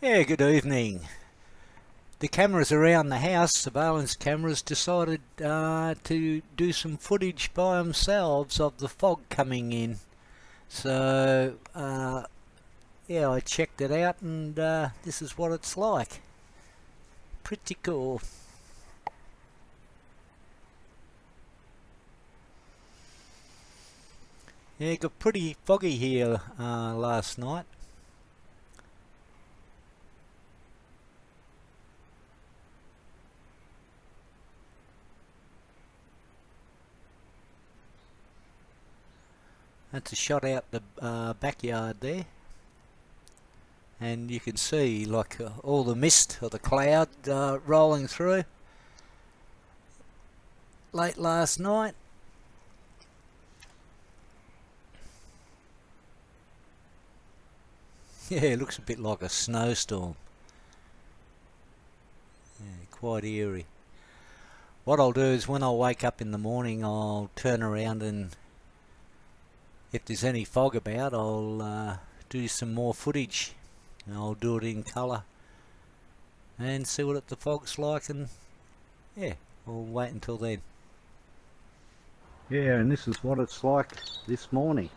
Yeah, good evening. The cameras around the house, surveillance cameras, decided to do some footage by themselves of the fog coming in. So, yeah, I checked it out and this is what it's like. Pretty cool. Yeah, it got pretty foggy here last night. That's a shot out the backyard there. And you can see like all the mist or the cloud rolling through late last night. Yeah, it looks a bit like a snowstorm. Yeah, quite eerie. What I'll do is when I wake up in the morning, I'll turn around and if there's any fog about, I'll do some more footage. And I'll do it in colour and see what the fog's like, and yeah, we'll wait until then. Yeah, and this is what it's like this morning.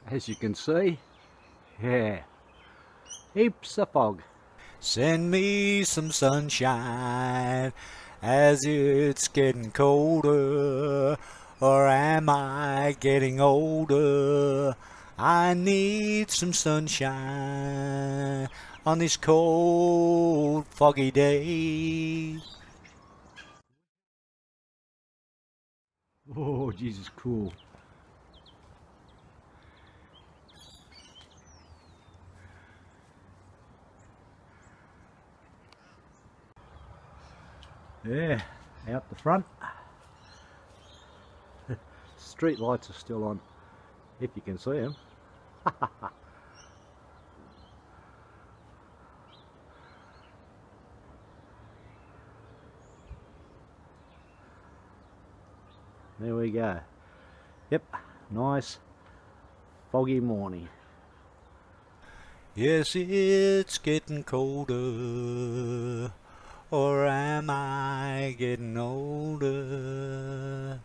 As you can see, yeah, heaps of fog. Send me some sunshine as it's getting colder, or am I getting older? I need some sunshine on this cold, foggy day. Oh, Jesus, cool. Yeah, out the front. Street lights are still on, if you can see them. There we go. Yep, nice foggy morning. Yes, it's getting colder, or am I getting older?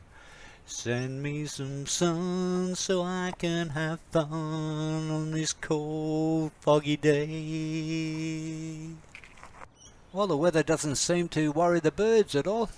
Send me some sun so I can have fun on this cold, foggy day. Well, the weather doesn't seem to worry the birds at all.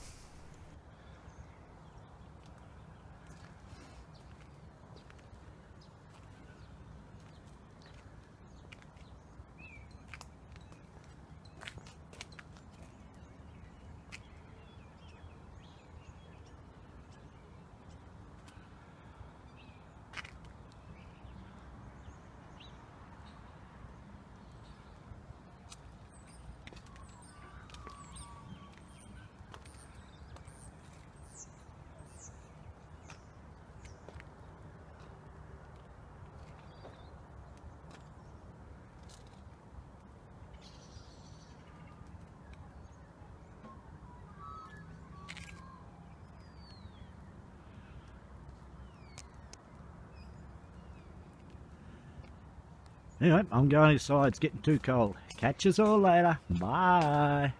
Anyway, I'm going inside. It's getting too cold. Catch us all later. Bye.